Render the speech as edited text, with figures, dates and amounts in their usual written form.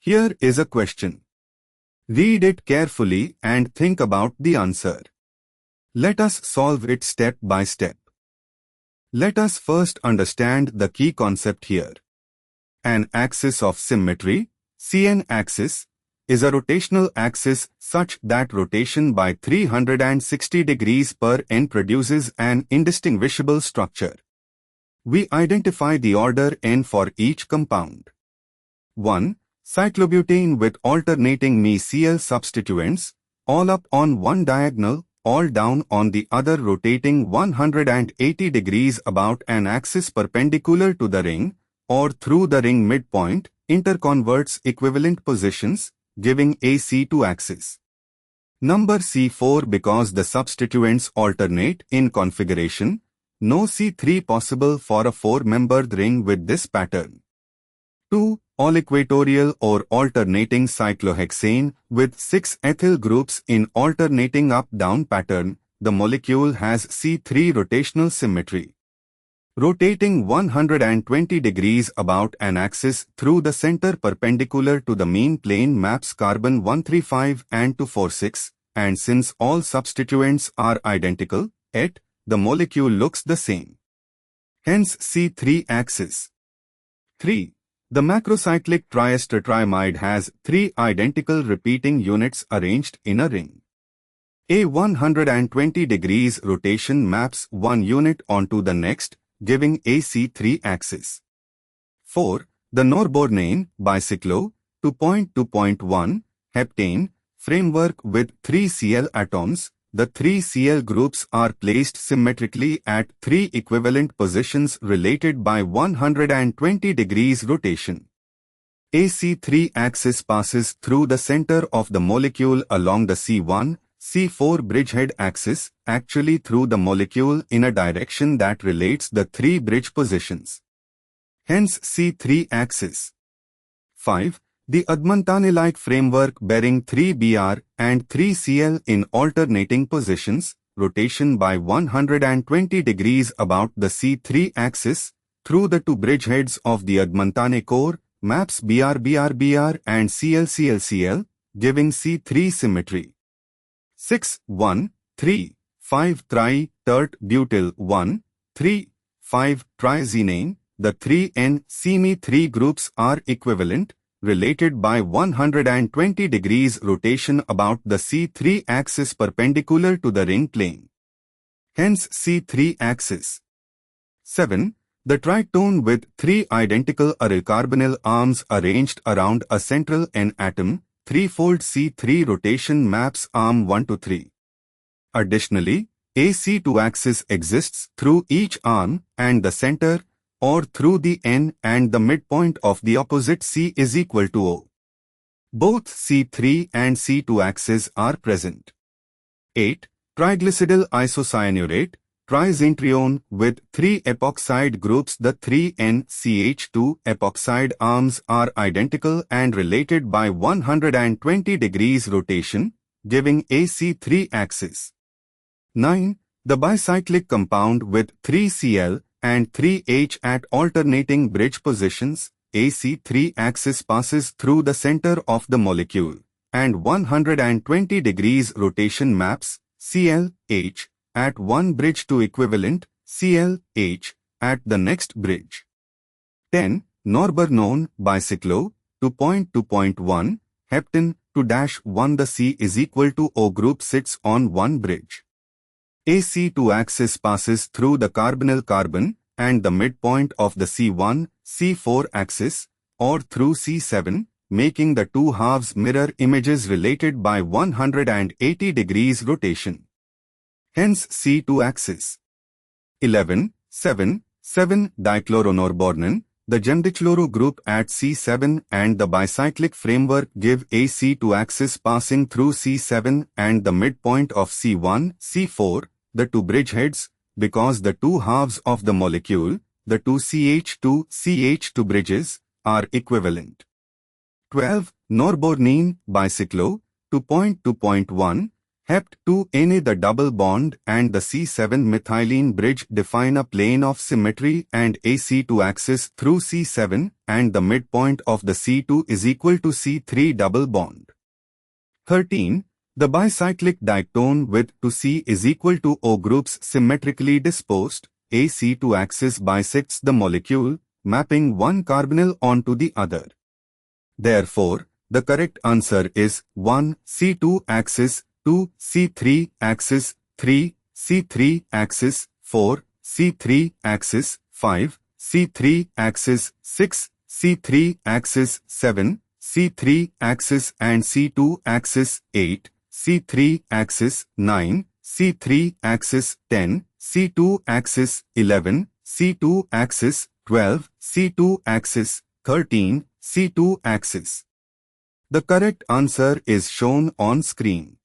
Here is a question. Read it carefully and think about the answer. Let us solve it step by step. Let us first understand the key concept here. An axis of symmetry, CN axis, is a rotational axis such that rotation by 360 degrees per n produces an indistinguishable structure. We identify the order n for each compound. 1. Cyclobutane with alternating Me-Cl substituents, all up on one diagonal, all down on the other, rotating 180 degrees about an axis perpendicular to the ring or through the ring midpoint, interconverts equivalent positions, giving a C2 axis. Number C4 because the substituents alternate in configuration. No C3 possible for a 4-membered ring with this pattern. 2. All-equatorial or alternating cyclohexane with 6 ethyl groups in alternating up-down pattern. The molecule has C3 rotational symmetry. Rotating 120 degrees about an axis through the center perpendicular to the mean plane maps carbon 135 and 246, and since all substituents are identical, the molecule looks the same. Hence C3 axis. 3. The macrocyclic triester triamide has 3 identical repeating units arranged in a ring. A 120 degrees rotation maps one unit onto the next, giving a C3 axis. 4. The norbornane, bicyclo, 2.2.1, heptane, framework with 3 Cl atoms. The 3 Cl groups are placed symmetrically at 3 equivalent positions related by 120 degrees rotation. A C3 axis passes through the center of the molecule along the C1, C4 bridgehead axis, actually through the molecule in a direction that relates the 3 bridge positions. Hence C3 axis. 5. The Admantane-like framework bearing 3 Br and 3 Cl in alternating positions, rotation by 120 degrees about the C3 axis, through the 2 bridgeheads of the Admantane core, maps Br and Cl, giving C3 symmetry. 6. 1, 3, 5 tri-tert-butyl 1, 3, 5 triazinane. The 3 N-CMe3 groups are equivalent, related by 120 degrees rotation about the C3 axis perpendicular to the ring plane. Hence C3 axis. 7. The tritone with 3 identical aryl carbonyl arms arranged around a central N atom, 3-fold C3 rotation maps arm 1 to 3. Additionally, a C2 axis exists through each arm and the center, or through the N and the midpoint of the opposite C is equal to O. Both C3 and C2 axes are present. 8. Triglycidyl isocyanurate, trizintrione with 3 epoxide groups. The 3N-CH2 epoxide arms are identical and related by 120 degrees rotation, giving a C3 axis. 9. The bicyclic compound with 3 Cl and 3 H at alternating bridge positions, a C3 axis passes through the center of the molecule, and 120 degrees rotation maps Cl, H, at one bridge to equivalent Cl, H, at the next bridge. 10. Norbornone, bicyclo, 2.2.1, heptane, 2-1. The C is equal to O group sits on one bridge. A C2 axis passes through the carbonyl carbon and the midpoint of the C1, C4 axis, or through C7, making the 2 halves mirror images related by 180 degrees rotation. Hence C2 axis. 11. 7. 7. Dichloronorbornane. The gemdichloro group at C7 and the bicyclic framework give a C2 axis passing through C7 and the midpoint of C1, C4, the 2 bridgeheads, because the 2 halves of the molecule, the 2 CH2, CH2 bridges, are equivalent. 12. Norbornene, bicyclo, 2.2.1, Hept 2Na the double bond and the C7 methylene bridge define a plane of symmetry and a C2 axis through C7 and the midpoint of the C2 is equal to C3 double bond. 13. The bicyclic diactone with 2C is equal to O groups symmetrically disposed. A C2 axis bisects the molecule, mapping one carbonyl onto the other. Therefore, the correct answer is 1 C2 axis, 2 C3 axis, 3 C3 axis, 4 C3 axis, 5 C3 axis, 6 C3 axis, 7 C3 axis and C2 axis, 8 C3 axis, 9 C3 axis, 10 C2 axis, 11 C2 axis, 12 C2 axis, 13 C2 axis. The correct answer is shown on screen.